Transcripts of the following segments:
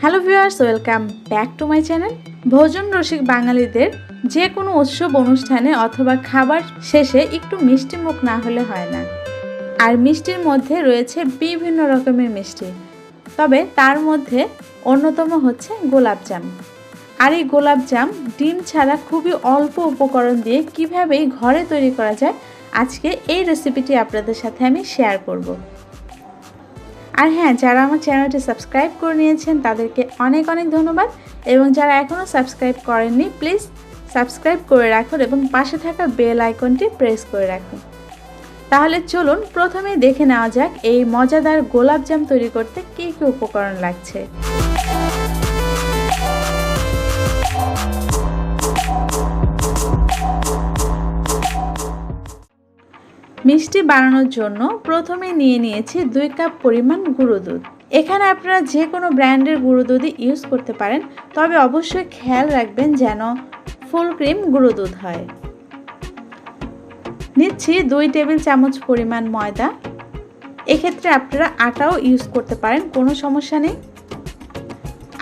Hello viewers, welcome back to my channel. ভোজন রসিক বাঙালিদের যে কোনো উৎসব অনুষ্ঠানে অথবা খাবার শেষে একটু মিষ্টি মুখ না হলে হয় না। আর মিষ্টির মধ্যে রয়েছে বিভিন্ন রকমের মিষ্টি, তবে তার মধ্যে অন্যতম হচ্ছে গোলাপজাম। আর এই গোলাপজাম ডিম ছাড়া খুবই অল্প উপকরণ দিয়ে কীভাবেই ঘরে তৈরি করা যায়, আজকে এই রেসিপিটি আপনাদের সাথে আমি শেয়ার করব। আর হ্যাঁ, যারা আমার চ্যানেলটি সাবস্ক্রাইব করে নিয়েছেন তাদেরকে অনেক অনেক ধন্যবাদ, এবং যারা এখনও সাবস্ক্রাইব করেননি প্লিজ সাবস্ক্রাইব করে রাখুন এবং পাশে থাকা বেল আইকনটি প্রেস করে রাখুন। তাহলে চলুন প্রথমেই দেখে নেওয়া যাক এই মজাদার গোলাপজাম তৈরি করতে কী কী উপকরণ লাগছে। মিষ্টি বানানোর জন্য প্রথমে নিয়ে নিয়েছি 2 কাপ পরিমাণ গুঁড়ো দুধ। এখানে আপনারা যে কোনো ব্র্যান্ডের গুঁড়ো দুধই ইউজ করতে পারেন, তবে অবশ্যই খেয়াল রাখবেন যেন ফুল ক্রিম গুঁড়ো দুধ হয়। নিচ্ছি 2 টেবিল চামচ পরিমাণ ময়দা। এক্ষেত্রে আপনারা আটাও ইউজ করতে পারেন, কোনো সমস্যা নেই।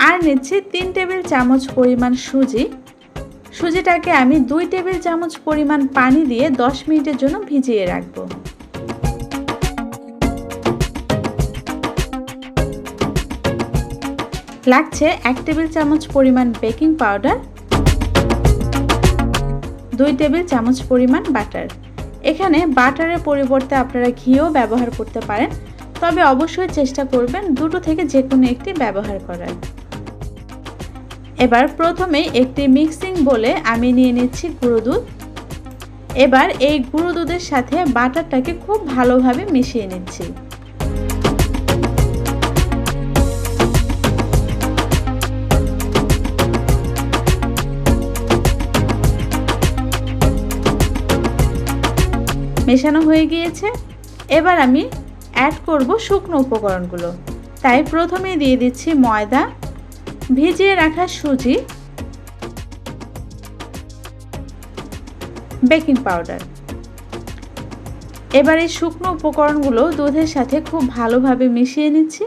আর নিচ্ছি 3 টেবিল চামচ পরিমাণ সুজি। সুজিটাকে আমি 2 টেবিল চামচ পরিমাণ পানি দিয়ে 10 মিনিটের জন্য ভিজিয়ে রাখবো। লাগছে 1 টেবিল চামচ পরিমাণ বেকিং পাউডার, 2 টেবিল চামচ পরিমাণ বাটার। এখানে বাটারের পরিবর্তে আপনারা ঘিও ব্যবহার করতে পারেন, তবে অবশ্যই চেষ্টা করবেন দুটো থেকে যে কোনো একটি ব্যবহার করার। এবার প্রথমেই একটি মিক্সিং বোলে আমি নিয়ে নিচ্ছি গুঁড়ো দুধ। এবার এই গুঁড়ো দুধের সাথে বাটারটাকে খুব ভালোভাবে মিশিয়ে নিচ্ছি। মেশানো হয়ে গিয়েছে। এবার আমি অ্যাড করব শুকনো উপকরণগুলো। তাই প্রথমে দিয়ে দিচ্ছি ময়দা, ভিজিয়ে রাখা সুজি, বেকিং পাউডার। এবার এই শুকনো উপকরণগুলো দুধের সাথে খুব ভালোভাবে মিশিয়ে নিচ্ছি।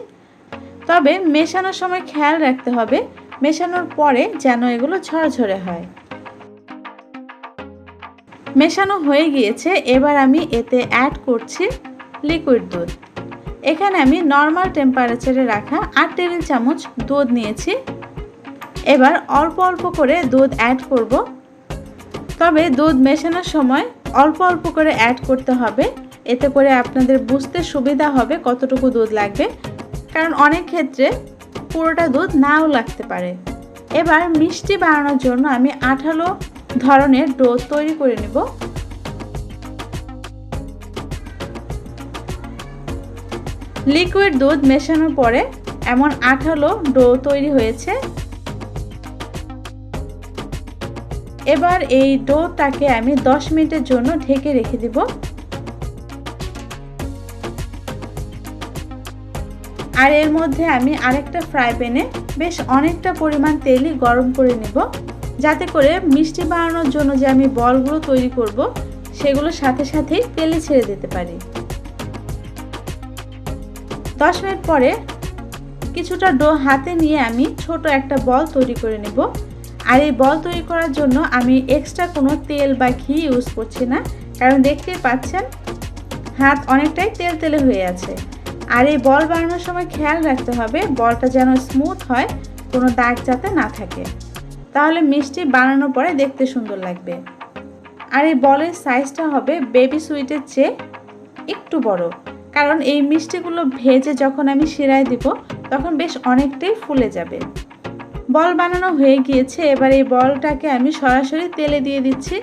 তবে মেশানোর সময় খেয়াল রাখতে হবে মেশানোর পরে যেন এগুলো ঝরঝরে হয়। মেশানো হয়ে গিয়েছে। এবার আমি এতে অ্যাড করছি লিকুইড দুধ। এখানে আমি নর্মাল টেম্পারেচারে রাখা 8 টেবিল চামচ দুধ নিয়েছি। এবার অল্প অল্প করে দুধ অ্যাড করব, তবে দুধ মেশানোর সময় অল্প অল্প করে অ্যাড করতে হবে, এতে করে আপনাদের বুঝতে সুবিধা হবে কতটুকু দুধ লাগবে, কারণ অনেক ক্ষেত্রে পুরোটা দুধ নাও লাগতে পারে। এবার মিষ্টি বানানোর জন্য আমি আঠালো ধরনের ডো তৈরি করে নেব। লিকুইড দুধ মেশানোর পরে এমন আঠালো ডো তৈরি হয়েছে। এবার এই ডোটাকে আমি 10 মিনিটের জন্য ঢেকে রেখে দিব। আর এর মধ্যে আমি আরেকটা ফ্রাই প্যানে বেশ অনেকটা পরিমাণ তেলই গরম করে নেব, যাতে করে মিষ্টি বানানোর জন্য যে আমি বলগুলো তৈরি করব সেগুলো সাথে সাথেই তেলে ছেড়ে দিতে পারি। 10 মিনিট পরে কিছুটা ডো হাতে নিয়ে আমি ছোট একটা বল তৈরি করে নেব। আর এই বল তৈরি করার জন্য আমি এক্সট্রা কোনো তেল বা ঘি ইউজ করছি না, কারণ দেখতেই পাচ্ছেন হাত অনেকটাই তেল তেলে হয়ে আছে। আর এই বল বানানোর সময় খেয়াল রাখতে হবে বলটা যেন স্মুথ হয়, কোনো দাগ যাতে না থাকে, তাহলে মিষ্টি বানানোর পরে দেখতে সুন্দর লাগবে। আর এই বলের সাইজটা হবে বেবি সুইটের চেয়ে একটু বড়, কারণ এই মিষ্টিগুলো ভেজে যখন আমি শিরায় দিব তখন বেশ অনেকটাই ফুলে যাবে। বল বানানো হয়ে গিয়েছে। এবার এই বলটাকে আমি সরাসরি তেলে দিয়ে দিচ্ছি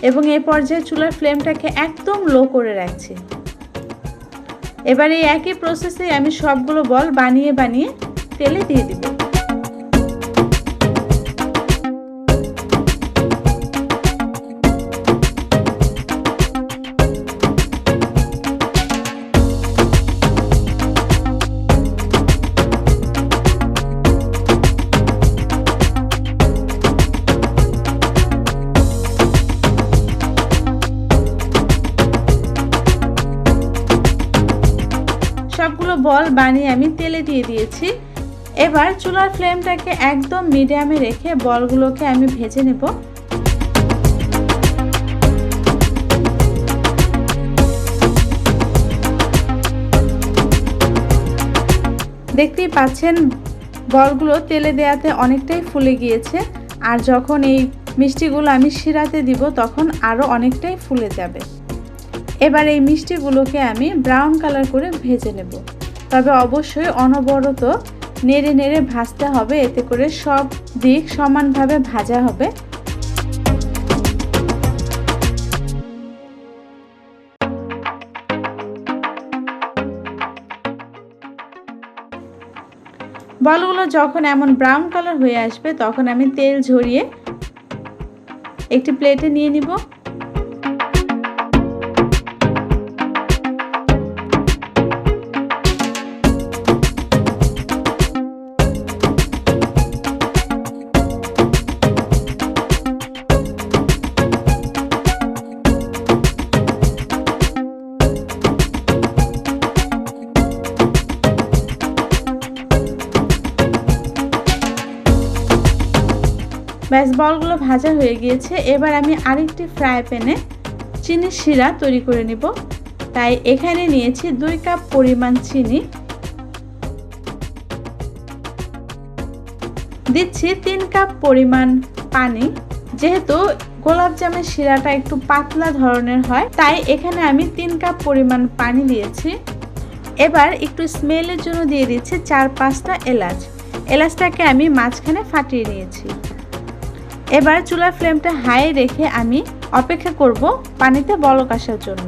এবং এই পর্যায়ে চুলার ফ্লেমটাকে একদম লো করে রাখছি। এবার এই একই প্রসেসে আমি সবগুলো বল বানিয়ে বানিয়ে তেলে দিয়ে দিব। সবগুলো বল বানিয়ে আমি তেলে দিয়ে দিয়েছি। এবার চুলার ফ্লেমটাকে একদম মিডিয়ামে রেখে বলগুলোকে আমি ভেজে নেব। দেখতেই পাচ্ছেন বলগুলো তেলে দেওয়াতে অনেকটাই ফুলে গিয়েছে, আর যখন এই মিষ্টিগুলো আমি শিরাতে দিব তখন আরও অনেকটাই ফুলে যাবে। এবার এই মিষ্টিগুলোকে আমি ব্রাউন কালার করে ভেজে নেব, তবে অবশ্যই অনবরত নেড়ে নেড়ে ভাজতে হবে, এতে করে সব দিক সমানভাবে ভাজা হবে। বলগুলো যখন এমন ব্রাউন কালার হয়ে আসবে তখন আমি তেল ঝরিয়ে একটি প্লেটে নিয়ে নিব। ব্যাস বলগুলো ভাজা হয়ে গিয়েছে। এবার আমি আরেকটি ফ্রাই প্যানে চিনির শিরা তৈরি করে নিব। তাই এখানে নিয়েছি 2 কাপ পরিমাণ চিনি, দিচ্ছি 3 কাপ পরিমাণ পানি। যেহেতু গোলাপজামের শিরাটা একটু পাতলা ধরনের হয় তাই এখানে আমি 3 কাপ পরিমাণ পানি দিয়েছি। এবার একটু স্মেলের জন্য দিয়ে দিচ্ছি 4-5টা এলাচ। এলাচটাকে আমি মাঝখানে ফাটিয়ে নিয়েছি। এবার চুলার ফ্লেমটা হাই রেখে আমি অপেক্ষা করব পানিতে বলক আসার জন্য।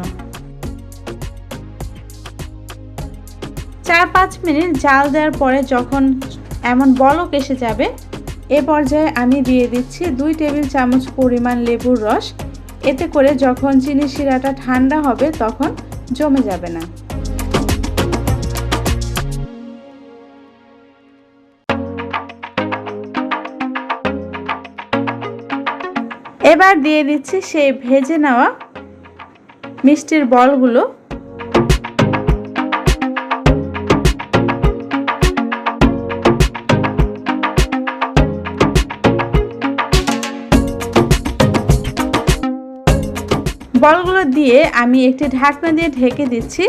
4-5 মিনিট জাল দেওয়ার পরে যখন এমন বলক এসে যাবে এ পর্যায়ে আমি দিয়ে দিচ্ছি 2 টেবিল চামচ পরিমাণ লেবুর রস। এতে করে যখন চিনি শিরাটা ঠান্ডা হবে তখন জমে যাবে না। এবার দিয়ে দিচ্ছি সেই ভেজে নেওয়া মিষ্টির বলগুলো। বলগুলো দিয়ে আমি একটি ঢাকনা দিয়ে ঢেকে দিচ্ছি।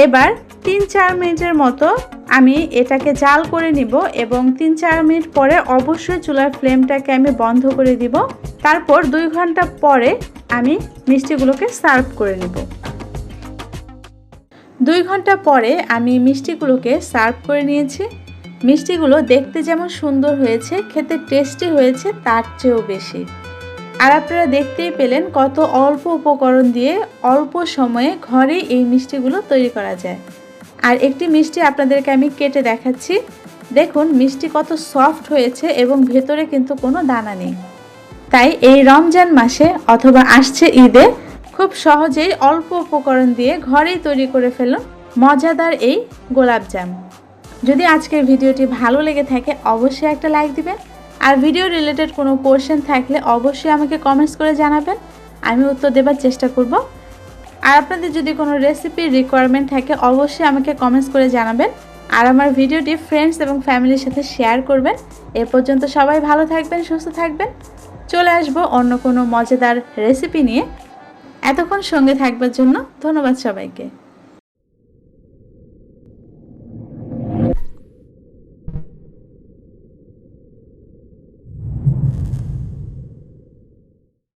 এবার 3-4 মিনিটের মতো আমি এটাকে জাল করে নিব এবং 3-4 মিনিট পরে অবশ্যই চুলার ফ্লেমটাকে আমি বন্ধ করে দিব। তারপর 2 ঘন্টা পরে আমি মিষ্টিগুলোকে সার্ভ করে নেব। 2 ঘন্টা পরে আমি মিষ্টিগুলোকে সার্ভ করে নিয়েছি। মিষ্টিগুলো দেখতে যেমন সুন্দর হয়েছে, খেতে টেস্টি হয়েছে তার চেয়েও বেশি। আর আপনারা দেখতেই পেলেন কত অল্প উপকরণ দিয়ে অল্প সময়ে ঘরে এই মিষ্টিগুলো তৈরি করা যায়। আর একটি মিষ্টি আপনাদেরকে আমি কেটে দেখাচ্ছি। দেখুন মিষ্টি কত সফট হয়েছে এবং ভেতরে কিন্তু কোনো দানা নেই। তাই এই রমজান মাসে অথবা আসছে ঈদে খুব সহজেই অল্প উপকরণ দিয়ে ঘরেই তৈরি করে ফেলুন মজাদার এই গোলাপজাম। যদি আজকের ভিডিওটি ভালো লেগে থাকে অবশ্যই একটা লাইক দিবেন, আর ভিডিও রিলেটেড কোনো কোশ্চেন থাকলে অবশ্যই আমাকে কমেন্টস করে জানাবেন, আমি উত্তর দেবার চেষ্টা করব। আর আপনাদের যদি কোনো রেসিপির রিকোয়ারমেন্ট থাকে অবশ্যই আমাকে কমেন্টস করে জানাবেন, আর আমার ভিডিওটি ফ্রেন্ডস এবং ফ্যামিলির সাথে শেয়ার করবেন। এ পর্যন্ত সবাই ভালো থাকবেন, সুস্থ থাকবেন। চলে আসবো অন্য কোনো মজাদার রেসিপি নিয়ে। এতক্ষণ সঙ্গে থাকবার জন্য ধন্যবাদ সবাইকে।